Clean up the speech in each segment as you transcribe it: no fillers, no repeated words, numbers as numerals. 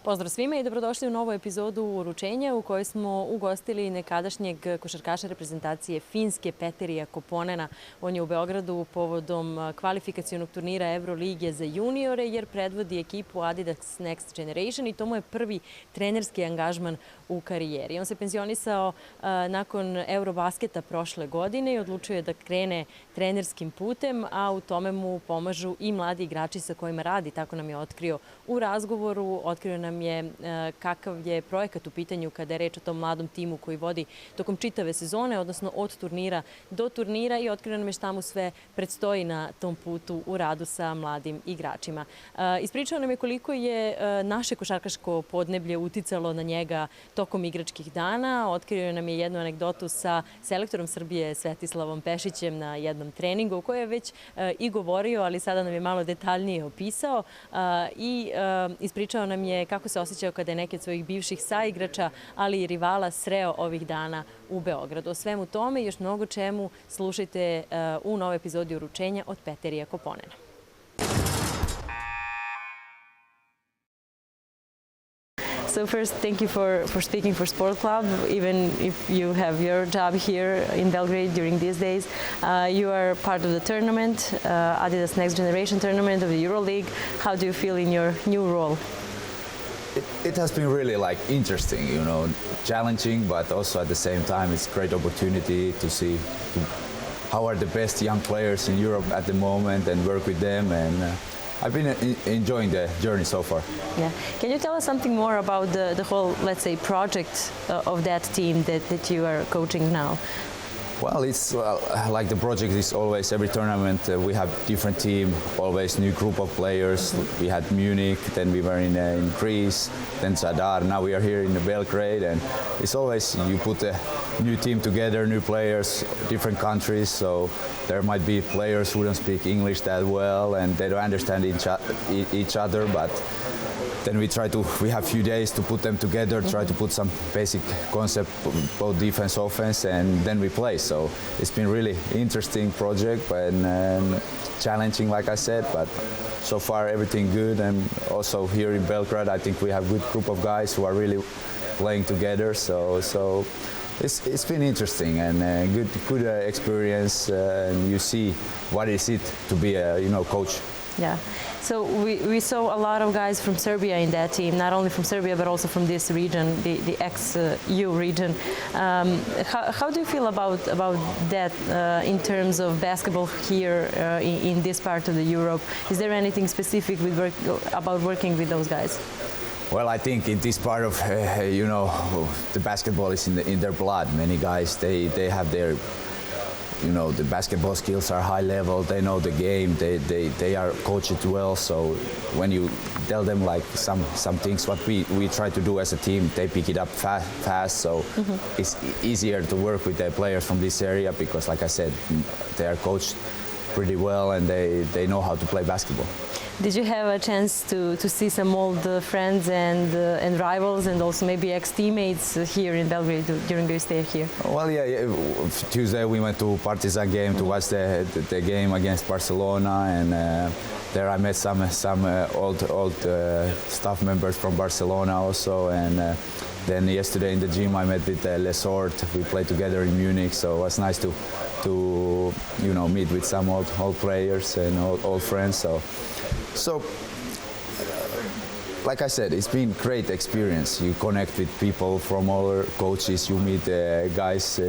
Pozdrav svima i dobrodošli u novu epizodu Uručenja u kojoj smo ugostili nekadašnjeg košarkaša reprezentacije Finske Peterija Koponena. On je u Beogradu povodom kvalifikacionog turnira Evrolige za juniore jer predvodi ekipu Adidas Next Generation i to mu je prvi trenerski angažman u karijeri. On se penzionisao nakon Eurobasketa prošle godine i odlučio je da krene trenerskim putem, a u tome mu pomažu i mladi igrači sa kojima radi. Tako nam je otkrio u razgovoru. Otkrio nam je kakav je projekat u pitanju kada je reč o tom mladom timu koji vodi tokom čitave sezone, odnosno od turnira do turnira, i otkrio nam je šta mu sve predstoji na tom putu u radu sa mladim igračima. Ispričao nam je koliko je naše košarkaško podneblje uticalo na njega tokom igračkih dana. Otkrio nam je jednu anegdotu sa selektorom Srbije Svetislavom Pešićem na jednom treningu o kojoj je već i govorio, ali sada nam je malo detaljnije opisao i ispričao nam je kako se osjećao kada je neki od svojih bivših saigrača, ali i rivala sreo ovih dana u Beogradu. O svemu tome i još mnogo čemu slušajte u novoj epizodi Uručenja od Peterija Koponena. So first, thank you for speaking for Sport Club, even if you have your job here in Belgrade during these days. You are part of the tournament, Adidas Next Generation tournament of the Euroleague. How do you feel in your new role? It has been really interesting, challenging, but also at the same time it's a great opportunity to see how are the best young players in Europe at the moment and work with them, and I've been enjoying the journey so far. Yeah. Can you tell us something more about the whole, let's say, project of that team that you are coaching now? Well, it's like the project is always, every tournament we have different team, always new group of players. We had Munich, then we were in Greece, then Sada, now we are here in Belgrade, and it's always you put a new team together, new players, different countries, so there might be players who don't speak English that well and they don't understand each other, but then we have few days to put them together, try to put some basic concept, both defense, offense, and then we play. So it's been really interesting project and challenging, like I said, but so far everything good. And also here in Belgrade, I think we have a good group of guys who are really playing together. So it's been interesting and good experience, and you see what is it to be a coach. Yeah. So we saw a lot of guys from Serbia in that team, not only from Serbia but also from this region, the ex-EU region. How do you feel about that in terms of basketball here in this part of the Europe? Is there anything specific about working with those guys? Well, I think in this part of the basketball is in their blood. Many guys they have their the basketball skills are high level, they know the game, they are coached well, so when you tell them some things what we try to do as a team, they pick it up fast, so it's easier to work with the players from this area because, like I said, they are coached pretty well and they know how to play basketball. Did you have a chance to see some old friends and rivals and also maybe ex-teammates here in Belgrade during your stay here? Well, yeah. Tuesday we went to Partizan game to watch the game against Barcelona, and there I met some old staff members from Barcelona also, and then yesterday in the gym I met with Lesort. We played together in Munich, so it was nice to meet with some old players and old friends. So, like I said, it's been great experience. You connect with people from all coaches, you meet guys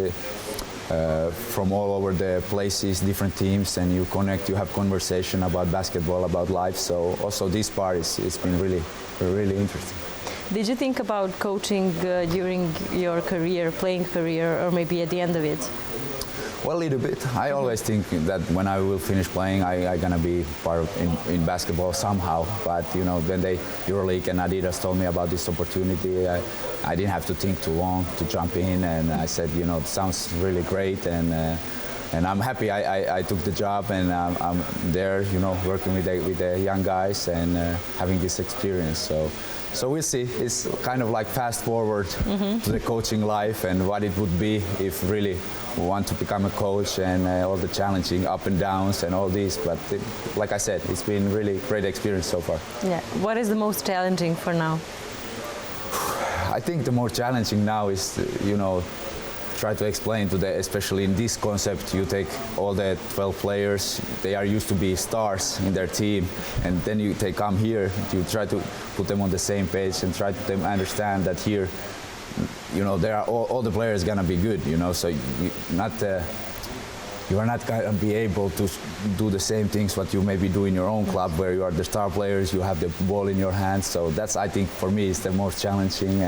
from all over the places, different teams, and you connect, you have conversation about basketball, about life. So also this part it's been really interesting. Did you think about coaching during your career, playing career, or maybe at the end of it? Well, a little bit. I always think that when I will finish playing, I'm gonna be part of in basketball somehow. But when Euroleague and Adidas told me about this opportunity, I didn't have to think too long to jump in, and I said, it sounds really great, and I'm happy I took the job, and I'm there, working with the young guys and having this experience. So we'll see. It's kind of like fast forward to the coaching life and what it would be if really want to become a coach and all the challenging up and downs and all these. But like I said, it's been really great experience so far. Yeah. What is the most challenging for now? I think the more challenging now is, try to explain to especially in this concept, you take all the 12 players, they are used to be stars in their team, and then they come here, you try to put them on the same page and try to them understand that here, there are all the players gonna be good, so you are not gonna be able to do the same things what you maybe do in your own club, where you are the star players, you have the ball in your hands. So that's, I think, for me, is the most challenging,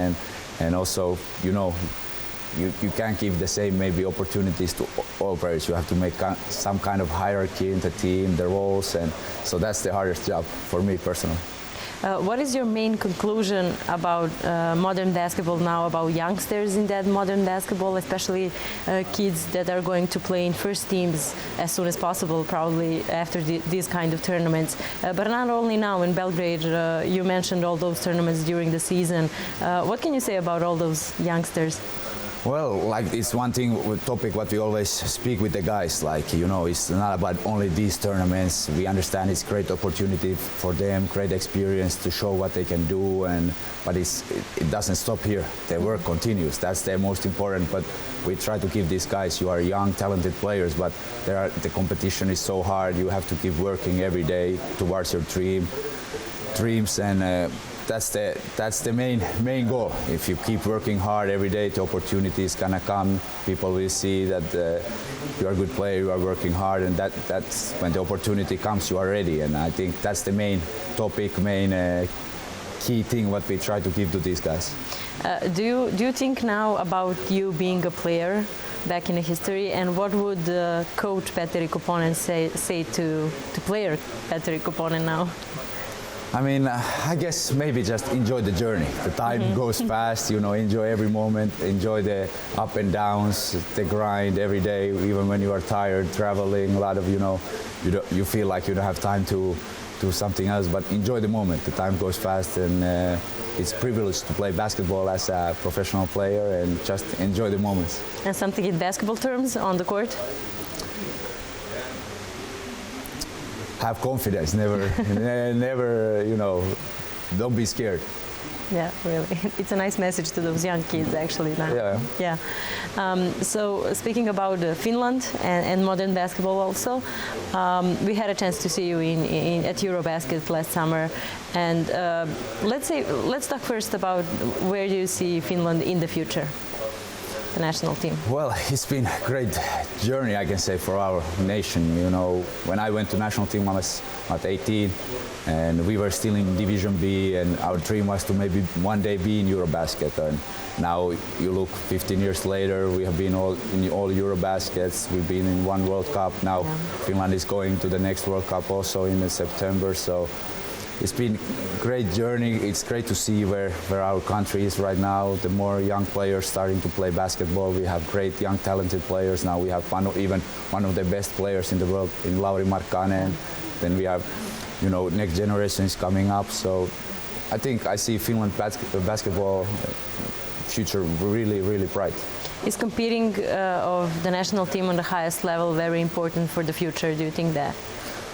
and also, you can't give the same maybe opportunities to all players. You have to make some kind of hierarchy in the team, the roles, and so that's the hardest job for me personally. What is your main conclusion about modern basketball now, about youngsters in that modern basketball, especially kids that are going to play in first teams as soon as possible, probably after these kind of tournaments? But not only now in Belgrade, you mentioned all those tournaments during the season. What can you say about all those youngsters? Well, it's one topic what we always speak with the guys, it's not about only these tournaments. We understand it's great opportunity for them, great experience to show what they can do, but it doesn't stop here. Their work continues. That's the most important, but we try to give these guys, you are young, talented players, but the competition is so hard. You have to keep working every day towards your dreams, and that's the main goal. If you keep working hard every day, the opportunity is gonna come. People will see that you are a good player, you are working hard, and that's when the opportunity comes, you are ready. And I think that's the main topic, key thing what we try to give to these guys. Do you think now about you being a player back in the history, and what would coach Peteri Koponen say to player Peteri Koponen now? I guess maybe just enjoy the journey. The time goes fast, enjoy every moment, enjoy the up and downs, the grind every day, even when you are tired, traveling, a lot of, you feel like you don't have time to do something else, but enjoy the moment. The time goes fast, and it's a privilege to play basketball as a professional player, and just enjoy the moments. And something in basketball terms on the court? Have confidence, never, don't be scared. Yeah, really. It's a nice message to those young kids, actually, now. Yeah. So speaking about Finland and modern basketball also, we had a chance to see you at Eurobasket last summer. And let's talk first about where you see Finland in the future. The national team? Well, it's been a great journey, I can say, for our nation. When I went to national team, I was at 18, and we were still in Division B, and our dream was to maybe one day be in Eurobasket. And now you look 15 years later, we have been in all Eurobaskets. We've been in one World Cup. Now Finland is going to the next World Cup also in September. So it's been a great journey. It's great to see where our country is right now. The more young players starting to play basketball. We have great young talented players. Now we have even one of the best players in the world in Lauri Markkanen. Then we have, next generation is coming up. So I think I see Finland basketball future really, really bright. Is competing of the national team on the highest level very important for the future? Do you think that?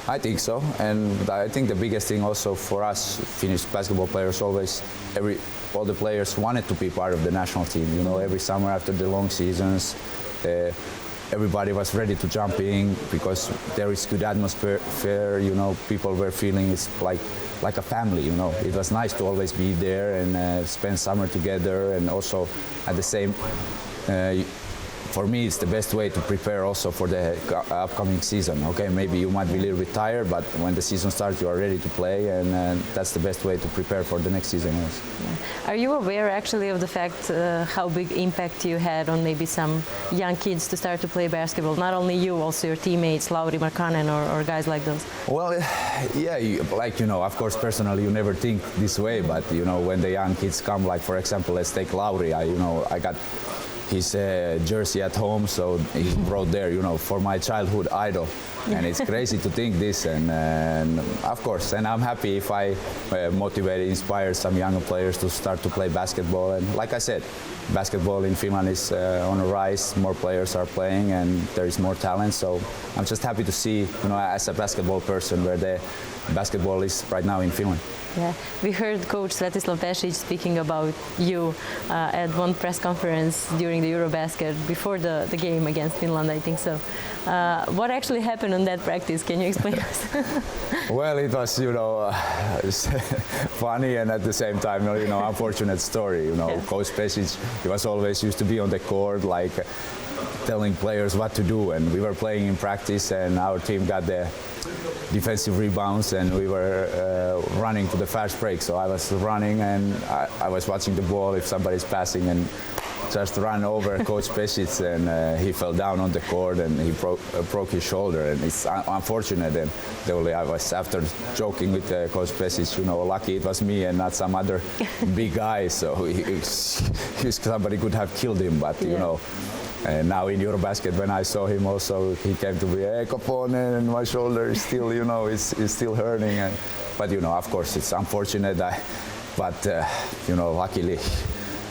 I think so, and I think the biggest thing also for us Finnish basketball players, all the players wanted to be part of the national team. Every summer after the long seasons, everybody was ready to jump in because there is good atmosphere. People were feeling it's like a family. It was nice to always be there and spend summer together, and also at the same. For me, it's the best way to prepare also for the upcoming season. Okay, maybe you might be a little bit tired, but when the season starts, you are ready to play, and that's the best way to prepare for the next season. Yes. Yeah. Are you aware actually of the fact how big impact you had on maybe some young kids to start to play basketball? Not only you, also your teammates, Lauri Markkanen or guys like those? Well, yeah, of course, personally, you never think this way, but when the young kids come, like for example, let's take Lauri. I got his jersey at home, so he brought there, for my childhood idol. And it's crazy to think this, and of course, and I'm happy if I motivate, inspire some younger players to start to play basketball. And like I said, basketball in Finland is on a rise. More players are playing, and there is more talent. So I'm just happy to see, as a basketball person, where the basketball is right now in Finland. Yeah, we heard Coach Svetislav Pešić speaking about you at one press conference during the Eurobasket before the game against Finland, I think so. What actually happened on that practice? Can you explain us? Well, it was, funny and at the same time, unfortunate story. Yes. Coach Pešić, he was always used to be on the court, like telling players what to do, and we were playing in practice, and our team got the defensive rebounds, and we were running to the fast break. So I was running, and I was watching the ball if somebody's passing, and just ran over Coach Pešić, and he fell down on the court, and he broke his shoulder, and it's unfortunate. And I was after joking with Coach Pešić, lucky it was me and not some other big guy, so somebody could have killed him, but And now in Eurobasket, when I saw him also, he came to me, hey, Koponen, and my shoulder is still, is still hurting. But, of course, it's unfortunate, but,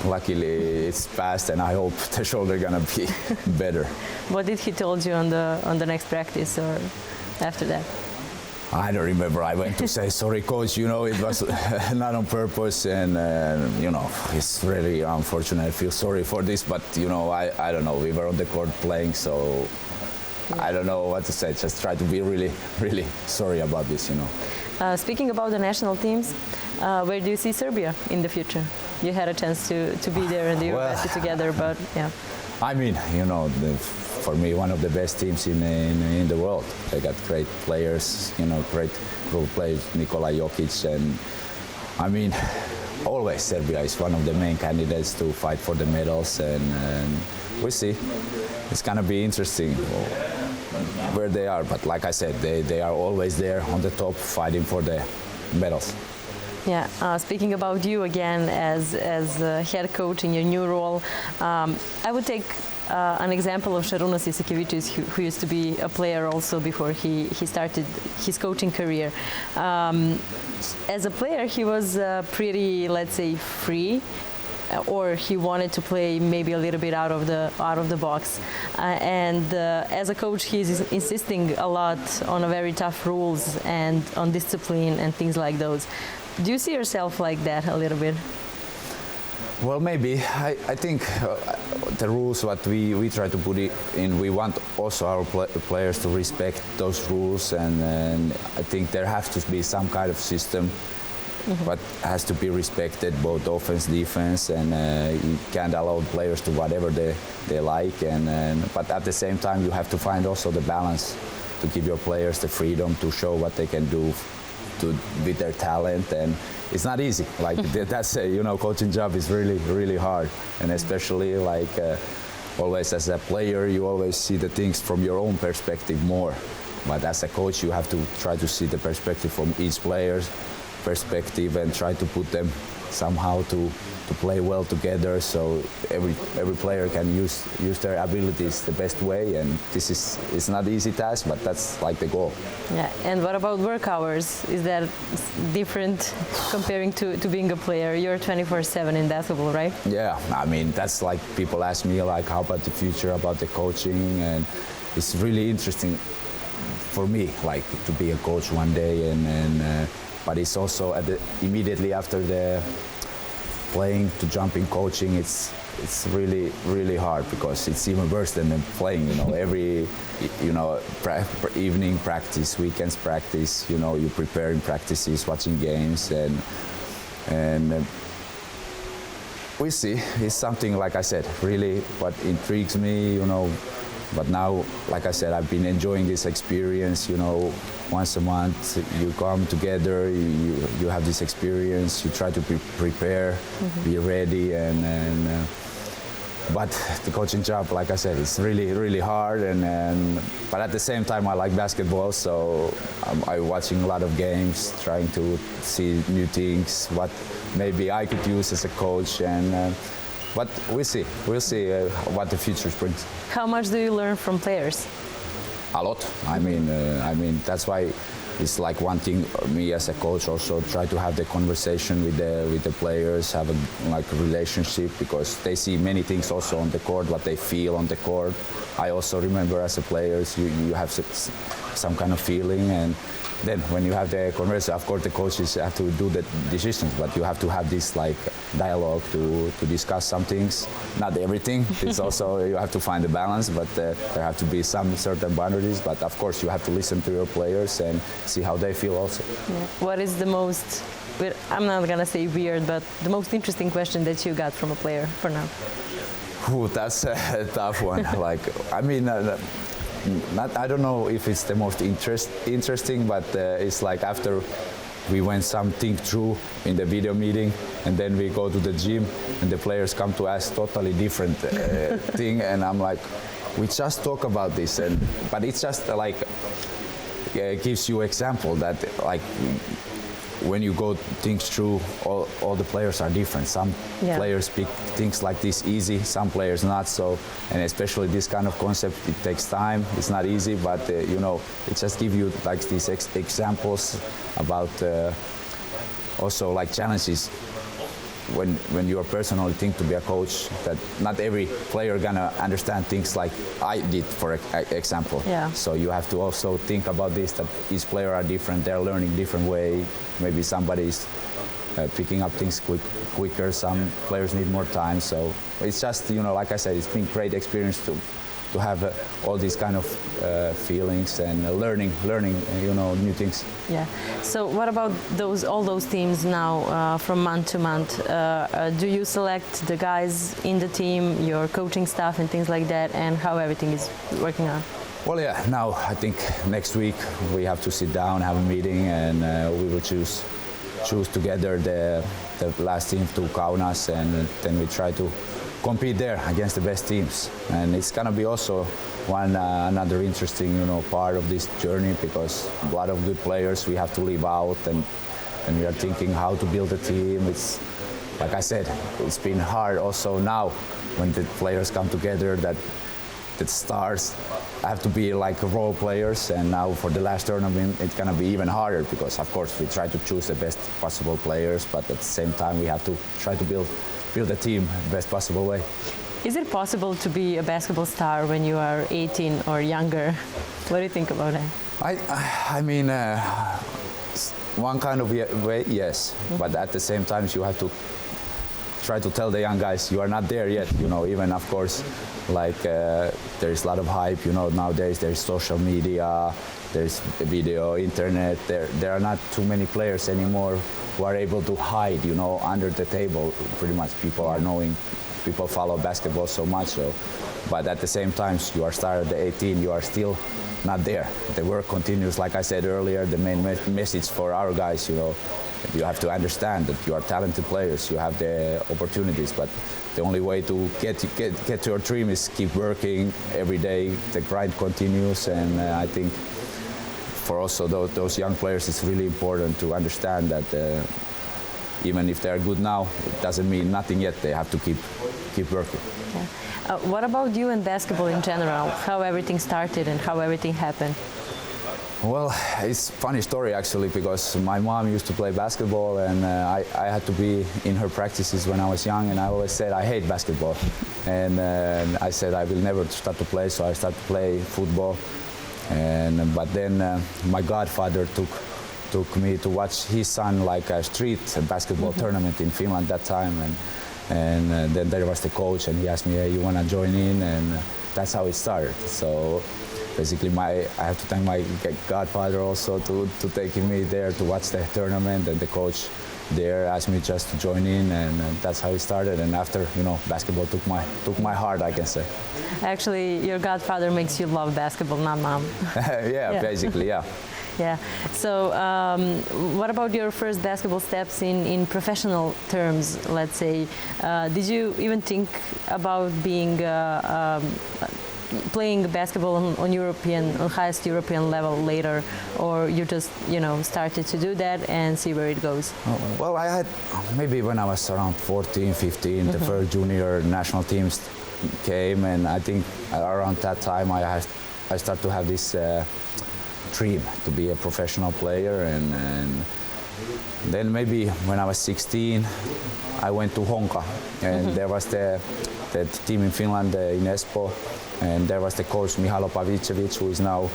luckily it's past, and I hope the shoulder gonna be better. What did he told you on the next practice or after that? I don't remember. I went to say, sorry, coach, it was not on purpose, and, it's really unfortunate. I feel sorry for this, but, I don't know. We were on the court playing, so I don't know what to say. Just try to be really, really sorry about this, Speaking about the national teams, where do you see Serbia in the future? You had a chance to be there in the Eurobasket together, but yeah. I mean, for me, one of the best teams in the world. They got great players, great group players, Nikola Jokic, and I mean, always Serbia is one of the main candidates to fight for the medals, and we'll see. It's gonna be interesting where they are, but like I said, they are always there on the top fighting for the medals. Yeah, speaking about you again as head coach in your new role, I would take an example of Šarūnas Jasikevičius, who used to be a player also before he started his coaching career. As a player, he was pretty, let's say, free, or he wanted to play maybe a little bit out of the box. And as a coach, he's insisting a lot on a very tough rules and on discipline and things like those. Do you see yourself like that a little bit? Well, maybe. I think the rules what we try to put in, we want also our players to respect those rules, and I think there has to be some kind of system but has to be respected, both offense, defense, and you can't allow players to whatever they like, but at the same time you have to find also the balance to give your players the freedom to show what they can do with their talent, and it's not easy. Like that's coaching job is really, really hard, and especially always as a player, you always see the things from your own perspective more. But as a coach, you have to try to see the perspective from each player's perspective and try to put them somehow to play well together, so every player can use their abilities the best way, and it's not easy task, but that's like the goal. Yeah, and what about work hours? Is that different comparing to being a player? You're 24/7 in basketball, right? Yeah, I mean, that's like people ask me how about the future, about the coaching, and it's really interesting for me to be a coach one day, but it's also immediately after the playing to jump in coaching. It's really, really hard because it's even worse than playing. Every evening practice, weekends practice. You preparing practices, watching games, and we see. It's something, like I said, really what intrigues me. But now, like I said, I've been enjoying this experience. Once a month you come together, you have this experience. You try to prepare, be ready, but the coaching job, like I said, it's really, really hard. But at the same time, I like basketball, so I'm watching a lot of games, trying to see new things, what maybe I could use as a coach, but we'll see. We'll see what the future brings. How much do you learn from players? A lot. I mean that's why it's like one thing. Me as a coach also try to have the conversation with the players, have a relationship, because they see many things also on the court, what they feel on the court. I also remember as a player, you have some kind of feeling, and then when you have the conversation, of course the coaches have to do the decisions, but you have to have this like dialogue to discuss some things. Not everything. It's also, you have to find the balance, but there have to be some certain boundaries. But of course you have to listen to your players and see how they feel also. Yeah. What is the most, I'm not gonna say weird, but the most interesting question that you got from a player for now? Ooh, that's a tough one. Like, I mean, I don't know if it's the most interesting, but it's like after we went something through in the video meeting, and then we go to the gym, and the players come to ask totally different thing, and I'm like, we just talk about this, but it's just like gives you example that like when you go things through, all the players are different. Some players pick things like this easy, some players not so, and especially this kind of concept, it takes time. It's not easy, but you know, it just gives you like these examples about also like challenges when you are personally think to be a coach, that not every player gonna understand things like I did, for example. Yeah. So you have to also think about this, that each player are different, they're learning different way. Maybe somebody's picking up things quicker, some players need more time. So it's just, you know, like I said, it's been great experience to have all these kind of feelings and learning, you know, new things. Yeah. So what about all those teams now from month to month? Do you select the guys in the team, your coaching staff and things like that, and how everything is working out? Well, yeah, now I think next week we have to sit down, have a meeting, and we will choose together the last team to Kaunas, and then we try to compete there against the best teams. And it's gonna be also another interesting, you know, part of this journey, because a lot of good players we have to leave out, and we are thinking how to build a team. It's like I said, it's been hard also now when the players come together, that stars have to be like role players, and now for the last tournament it's gonna be even harder, because of course we try to choose the best possible players, but at the same time we have to try to build a team best possible way. Is it possible to be a basketball star when you are 18 or younger? What do you think about that? I mean, one kind of way, yes, but at the same time you have to try to tell the young guys you are not there yet, you know. Even of course, like there is a lot of hype, you know, nowadays there's social media, there's video, internet, there are not too many players anymore who are able to hide, you know, under the table. Pretty much people follow basketball so much, so, but at the same time you are started at 18, you are still not there. The work continues. Like I said earlier, the main message for our guys, you know, you have to understand that you are talented players, you have the opportunities, but the only way to get to your dream is keep working every day. The grind continues, and I think for also those young players, it's really important to understand that even if they're good now, it doesn't mean nothing yet. They have to keep working. Yeah. What about you and basketball in general? How everything started and how everything happened? Well, it's a funny story actually, because my mom used to play basketball, and I had to be in her practices when I was young, and I always said I hate basketball, and I said I will never start to play, so I started to play football. But then my godfather took me to watch his son like a street basketball tournament in Finland that time, and then there was the coach, and he asked me, hey, you want to join in? And that's how it started. So basically I have to thank my godfather also to taking me there to watch the tournament, and the coach there asked me just to join in, and that's how it started. And after, you know, basketball took my heart, I can say. Actually, your godfather makes you love basketball, not mom. yeah, basically, yeah. Yeah. So what about your first basketball steps in professional terms, let's say? Did you even think about being playing basketball on highest European level later, or you just, you know, started to do that and see where it goes? Well, I had maybe when I was around 14, 15, the first junior national teams came, and I think around that time I I start to have this dream to be a professional player, and then maybe when I was 16, I went to Honka, and there was the team in Finland in Espoo, and there was the coach Mihaila Pavićević, who is now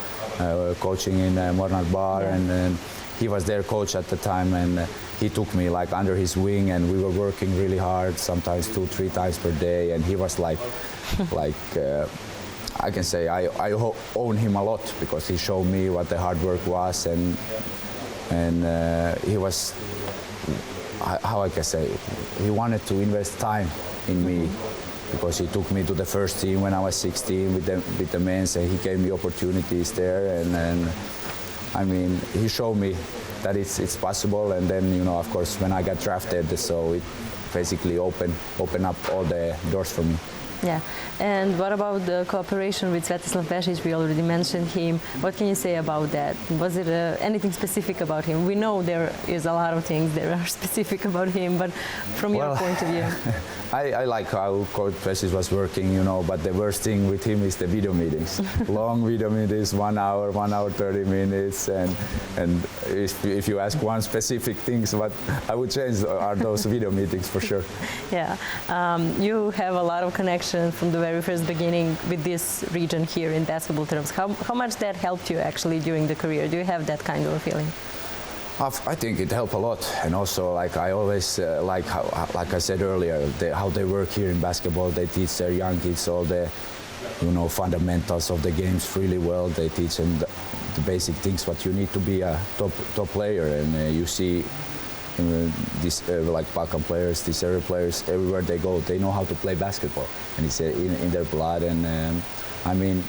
coaching in Mornara, and he was their coach at the time, and he took me like under his wing, and we were working really hard, sometimes 2-3 times per day, and he was like I can say I own him a lot, because he showed me what the hard work was, and he was, how I can say, he wanted to invest time in me, because he took me to the first team when I was 16 with the men's, and he gave me opportunities there, and I mean, he showed me that it's possible, and then, you know, of course, when I got drafted, so it basically opened up all the doors for me. Yeah, and what about the cooperation with Svetislav Pešić? We already mentioned him. What can you say about that? Was it anything specific about him? We know there is a lot of things that are specific about him, but from your point of view. I like how Coach Pešić was working, you know, but the worst thing with him is the video meetings. Long video meetings, 1 hour, 1 hour, 30 minutes, and if you ask one specific things, what I would change are those video meetings for sure. Yeah, you have a lot of connections from the very first beginning with this region here in basketball terms. How much that helped you actually during the career? Do you have that kind of a feeling? I think it helped a lot, and also like I always like I said earlier, how they work here in basketball. They teach their young kids all the, you know, fundamentals of the games really well. They teach them the basic things what you need to be a top player, and you see these like Balkan players, these area players, everywhere they go, they know how to play basketball, and it's in their blood. And I mean,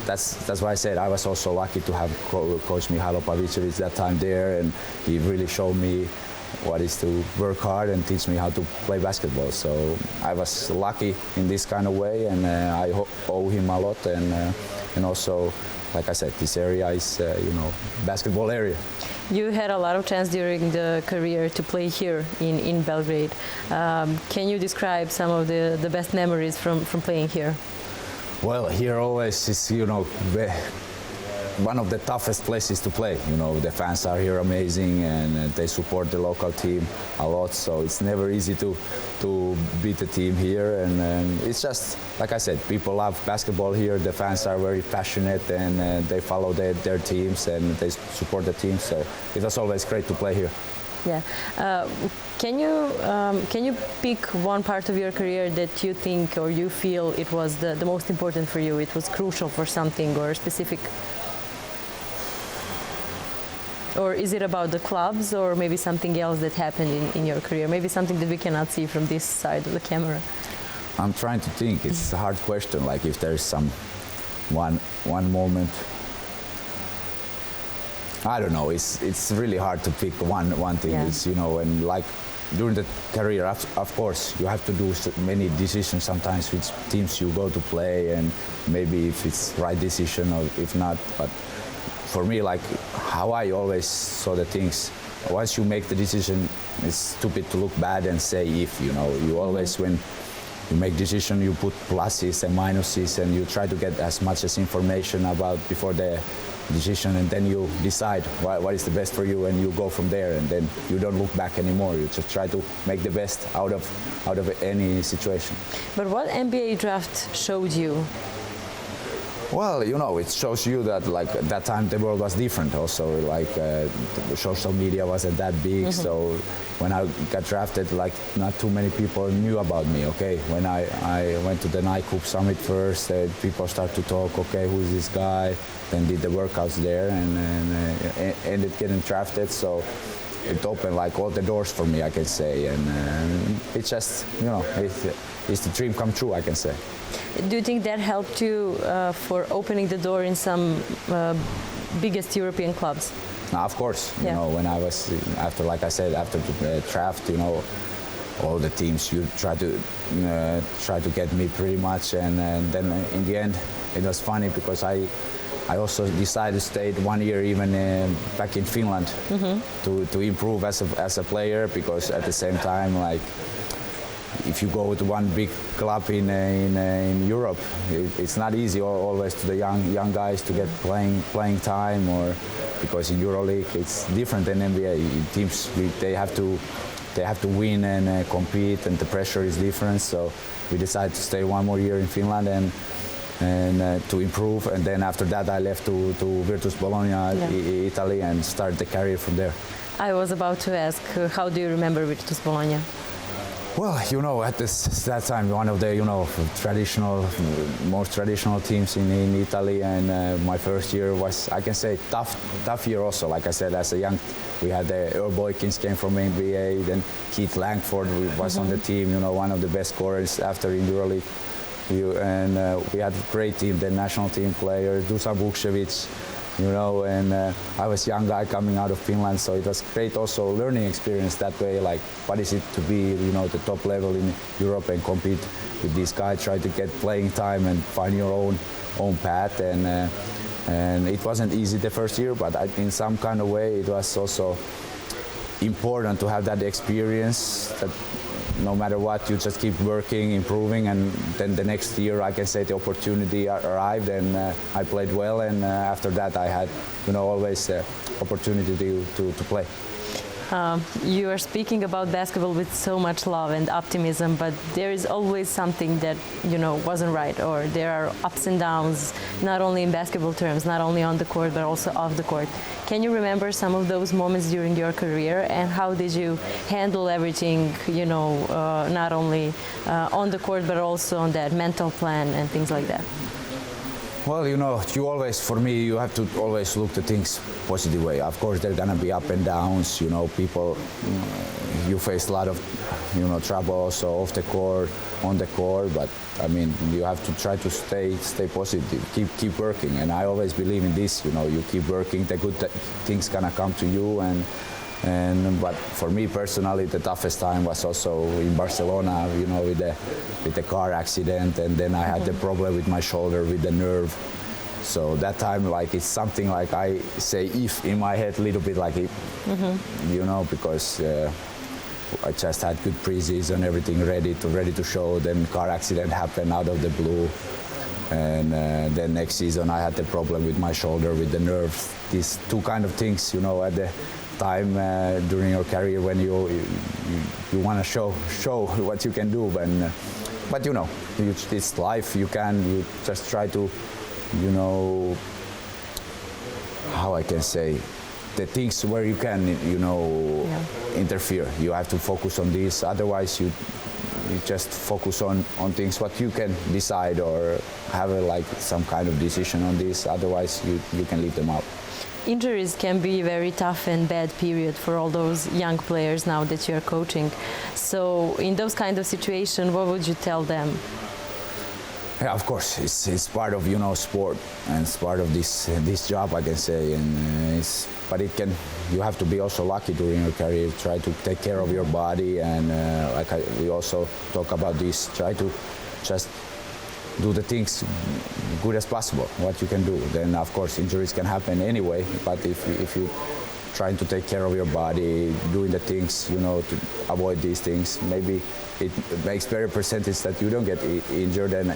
that's why I said I was also lucky to have Coach Mihaila Pavićević that time there, and he really showed me what is to work hard and teach me how to play basketball. So I was lucky in this kind of way, and I owe him a lot. And also, like I said, this area is you know, basketball area. You had a lot of chance during the career to play here in Belgrade. Can you describe some of the best memories from playing here? Well, here always is, you know, one of the toughest places to play. You know, the fans are here amazing, and they support the local team a lot, so it's never easy to beat the team here. And it's just, like I said, people love basketball here. The fans are very passionate, and they follow their teams, and they support the teams, so it was always great to play here. Yeah. Can you pick one part of your career that you think or you feel it was the most important for you? It was crucial for something or specific? Or is it about the clubs, or maybe something else that happened in your career? Maybe something that we cannot see from this side of the camera? I'm trying to think. It's a hard question. Like if there's some one moment. I don't know. It's really hard to pick one thing. Yeah. It's, you know, and like during the career, of course, you have to do many decisions sometimes which teams you go to play, and maybe if it's right decision or if not. But for me, like how I always saw the things, once you make the decision, it's stupid to look bad and say if, you know. You always, when you make decision, you put pluses and minuses, and you try to get as much as information about before the decision, and then you decide what is the best for you, and you go from there, and then you don't look back anymore. You just try to make the best out of any situation. But what NBA draft showed you? Well, you know, it shows you that like at that time the world was different also, like the social media wasn't that big, so when I got drafted, like not too many people knew about me, okay? When I went to the Nike Hoop Summit first, people start to talk, okay, who is this guy? Then did the workouts there, and ended getting drafted, so it opened like all the doors for me, I can say, and it's just, you know, it's the dream come true, I can say. Do you think that helped you for opening the door in some biggest European clubs? No, of course. Yeah. You know, when I was after, like I said, after the draft, you know, all the teams you try to get me pretty much, and then in the end, it was funny because I also decided to stay 1 year even back in Finland to improve as a player, because at the same time, like, if you go to one big club in Europe, it's not easy always to the young guys to get playing time, or because in EuroLeague it's different than NBA. Teams they have to win and compete, and the pressure is different. So we decided to stay one more year in Finland and to improve, and then after that I left to Virtus Bologna, Italy, and started the career from there. I was about to ask, how do you remember Virtus Bologna? Well, at that time, one of the most traditional teams in Italy, and my first year was, I can say, tough year also. Like I said, as a young, we had the Boykins came from NBA, then Keith Langford was on the team, one of the best scorers after in EuroLeague. And we had a great team, the national team players, Dusan Vukcevic, and I was a young guy coming out of Finland, so it was great also learning experience that way, like what is it to be, the top level in Europe and compete with these guys, try to get playing time and find your own path, and it wasn't easy the first year, but in some kind of way it was also important to have that experience that no matter what, you just keep working, improving, and then the next year, I can say, the opportunity arrived, and I played well, and after that I had, always the opportunity to play. You are speaking about basketball with so much love and optimism, but there is always something that wasn't right, or there are ups and downs, not only in basketball terms, not only on the court but also off the court. Can you remember some of those moments during your career, and how did you handle everything, not only on the court but also on that mental plan and things like that? Well, you always, for me, you have to always look at things positive way. Of course, there are gonna be up and downs. People, you face a lot of, trouble also off the court, on the court. But I mean, you have to try to stay positive, keep working. And I always believe in this. You keep working, the good things gonna come to you. But for me personally, the toughest time was also in Barcelona, with the car accident, and then I had the problem with my shoulder, with the nerve. So that time, it's something like I say if in my head a little bit like it, because I just had good preseason, everything ready to show. Then car accident happened out of the blue, and then next season I had the problem with my shoulder, with the nerve. These two kind of things, at the time during your career when you want to show what you can do, but it's life. You just try to how I can say, the things where you can interfere. You have to focus on this, otherwise you just focus on things what you can decide, or have some kind of decision on this, otherwise you can leave them out. Injuries can be a very tough and bad period for all those young players now that you're coaching. So in those kind of situations, what would you tell them? Yeah, of course, it's part of sport, and it's part of this job, I can say. But you have to be also lucky during your career. Try to take care of your body, and we also talk about this. Try to just do the things good as possible, what you can do. Then of course injuries can happen anyway, but if you trying to take care of your body, doing the things, to avoid these things, maybe it makes better percentage that you don't get injured, and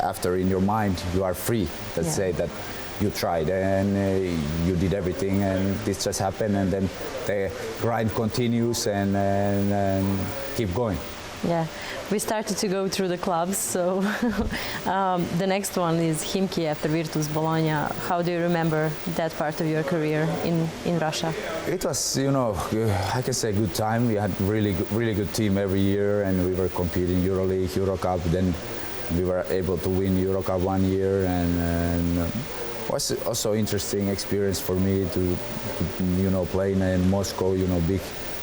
after in your mind you are free. Let's say that you tried and you did everything, and this just happened, and then the grind continues and keep going. Yeah, we started to go through the clubs, so the next one is Khimki after Virtus Bologna. How do you remember that part of your career in Russia? It was, I can say good time. We had really good team every year, and we were competing EuroLeague, Eurocup. Then we were able to win Eurocup one year, and was also interesting experience for me to play in Moscow,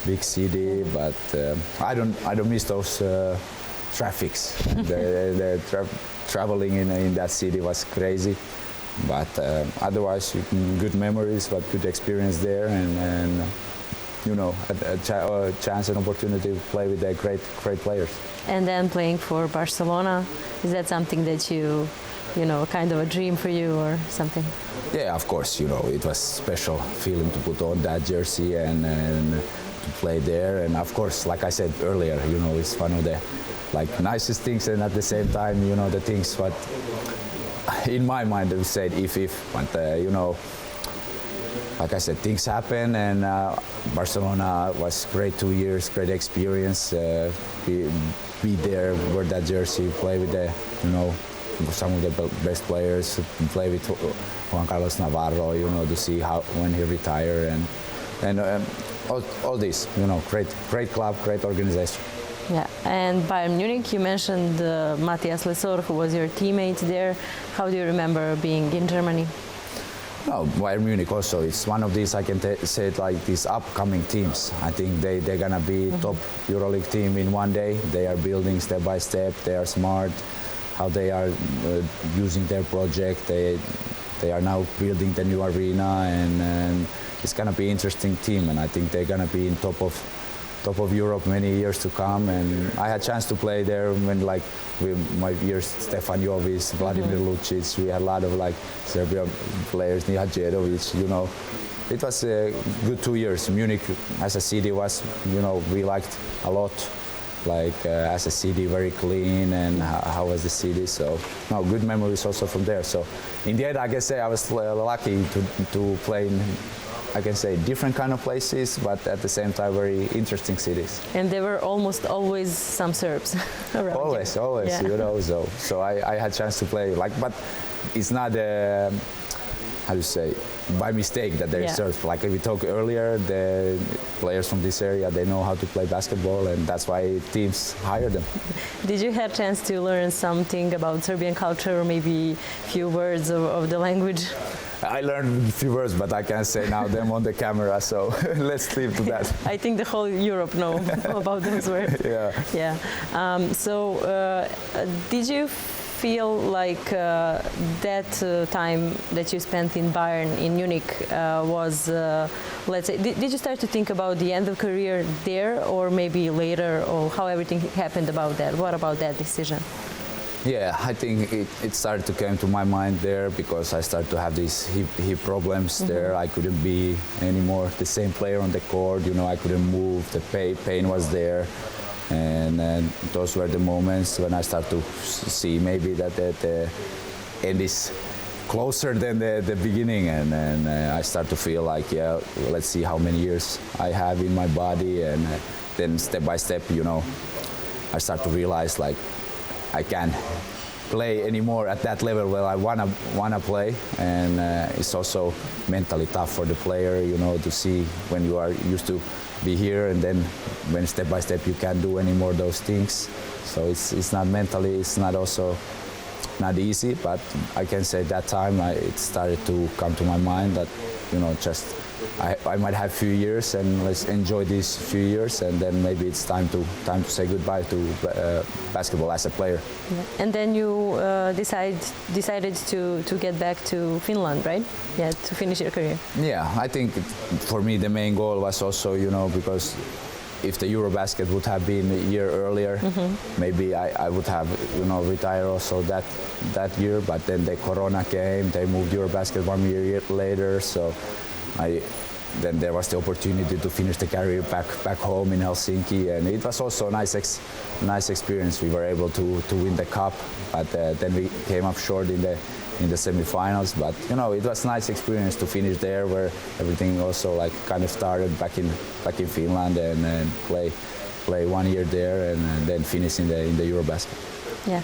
big city, but I don't miss those traffics. the traveling in that city was crazy, but otherwise good memories, but good experience there, and a chance and opportunity to play with the great players. And then playing for Barcelona, is that something that kind of a dream for you or something? Yeah, of course, it was special feeling to put on that jersey and to play there, and of course, like I said earlier, it's one of the like nicest things, and at the same time, you know, the things what in my mind we said if, but you know, like I said, things happen, and Barcelona was great 2 years, great experience. Be there, wear that jersey, play with the, you know, some of the best players, play with Juan Carlos Navarro, you know, to see how when he retired, and all this, you know, great club, great organization. Yeah, and Bayern Munich, you mentioned Matthias Lesor, who was your teammate there. How do you remember being in Germany? No, Bayern Munich also, it's one of these, I can say it like these upcoming teams. I think they're gonna be top EuroLeague team in one day. They are building step by step, they are smart, how they are using their project. They are now building the new arena, and it's gonna be interesting team, and I think they're gonna be in top of Europe many years to come. And I had a chance to play there when, like, my years, Stefan Jovic, Vladimir Lucic, we had a lot of like Serbian players, Nihajerovic, you know. It was a good 2 years. Munich as a city was, you know, we liked a lot. Like as a city, very clean, and how was the city? So, no, good memories also from there. So, in the end, I can say I was lucky to play in, I can say, different kind of places, but at the same time, very interesting cities. And there were almost always some Serbs around. Always, yeah. You know. So I had a chance to play, like, but it's not how do you say, by mistake that they're Serbs. Like we talked earlier, the players from this area, they know how to play basketball, and that's why teams hire them. Did you have a chance to learn something about Serbian culture, or maybe a few words of the language? I learned a few words, but I can't say now them on the camera, so let's leave to that. I think the whole Europe know about those words. Yeah. Did you feel like that time that you spent in Bayern, in Munich, was, let's say, did you start to think about the end of career there, or maybe later, or how everything happened about that? What about that decision? Yeah, I think it started to come to my mind there because I started to have these hip problems there. I couldn't be anymore the same player on the court. You know, I couldn't move. The pain was there, and those were the moments when I started to see maybe that the end is closer than the beginning, and I start to feel like, yeah, let's see how many years I have in my body, and then step by step, you know, I start to realize like I can't play anymore at that level where I wanna play, and it's also mentally tough for the player, you know, to see when you are used to be here, and then when step by step you can't do any more those things. So it's not mentally, it's not also not easy, but I can say that time it started to come to my mind that, you know, just I might have a few years, and let's enjoy these few years, and then maybe it's time to say goodbye to basketball as a player. Yeah. And then you decided to get back to Finland, right? Yeah, to finish your career. Yeah, I think for me the main goal was also, you know, because if the Eurobasket would have been a year earlier, maybe I would have, you know, retired also that year. But then the Corona came, they moved Eurobasket 1 year later, so then there was the opportunity to finish the career back home in Helsinki, and it was also a nice experience. We were able to win the cup, but then we came up short in the semifinals. But you know, it was a nice experience to finish there, where everything also like kind of started back in Finland, and play 1 year there, and then finish in the Eurobasket. Yeah,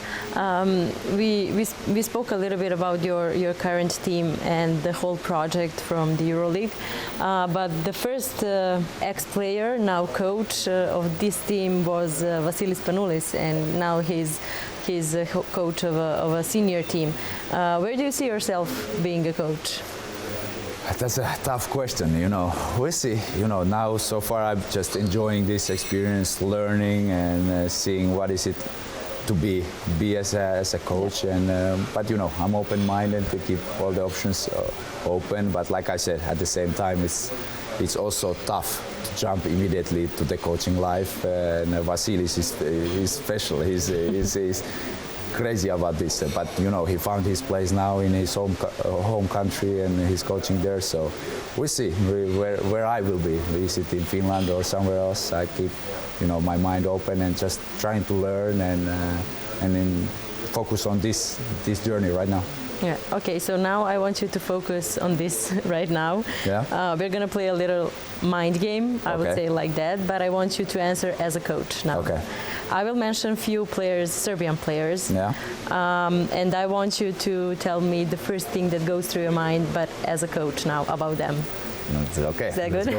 we spoke a little bit about your current team and the whole project from the EuroLeague, but the first ex-player, now coach of this team was Vasilis Panoulis, and now he's a coach of a senior team. Where do you see yourself being a coach? That's a tough question, you know. We'll see. You know, now so far I'm just enjoying this experience, learning and seeing what is it to be as a coach, and but you know, I'm open-minded to keep all the options open. But like I said, at the same time, it's also tough to jump immediately to the coaching life. And Vasilis is special. crazy about this. But you know, he found his place now in his home country, and he's coaching there. So we see where I will be. Is it in Finland or somewhere else? I keep, you know, my mind open and just trying to learn and then focus on this journey right now. Yeah. Okay. So now I want you to focus on this right now. Yeah. We're gonna play a little mind game. I would say like that, but I want you to answer as a coach now. Okay. I will mention few players, Serbian players. Yeah. And I want you to tell me the first thing that goes through your mind, but as a coach now about them. Okay. Is that good?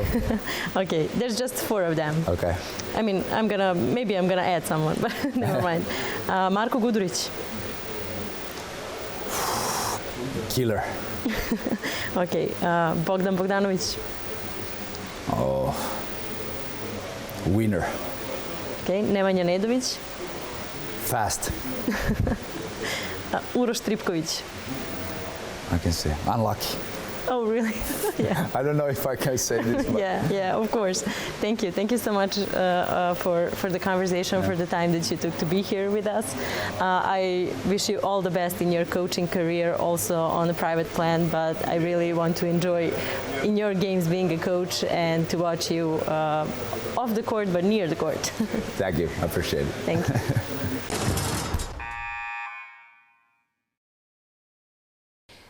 Okay. There's just 4 of them. Okay. I mean, maybe I'm gonna add someone, but never mind. Marko Gudurić. Killer. Okay. Bogdan Bogdanović. Oh. Winner. Okay. Nemanja Nedović. Fast. Uroš Tripković. I can say unlucky. Oh, really? Yeah. I don't know if I can say this. But Yeah, of course. Thank you. Thank you so much for the conversation, for the time that you took to be here with us. I wish you all the best in your coaching career, also on a private plan, but I really want to enjoy in your games being a coach and to watch you off the court, but near the court. Thank you. I appreciate it. Thank you.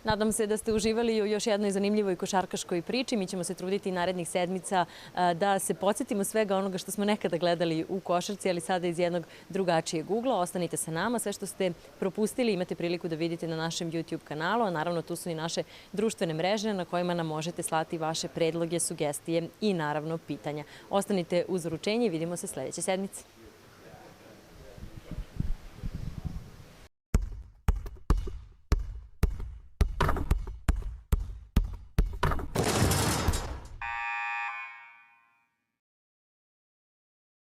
Nadam se da ste uživali u još jednoj zanimljivoj košarkaškoj priči. Mi ćemo se truditi narednih sedmica da se podsjetimo svega onoga što smo nekada gledali u košarci, ali sada iz jednog drugačijeg ugla. Ostanite sa nama. Sve što ste propustili imate priliku da vidite na našem YouTube kanalu, a naravno tu su i naše društvene mreže na kojima nam možete slati vaše predloge, sugestije i naravno pitanja. Ostanite uz Uručenje i vidimo se sledeće sedmice.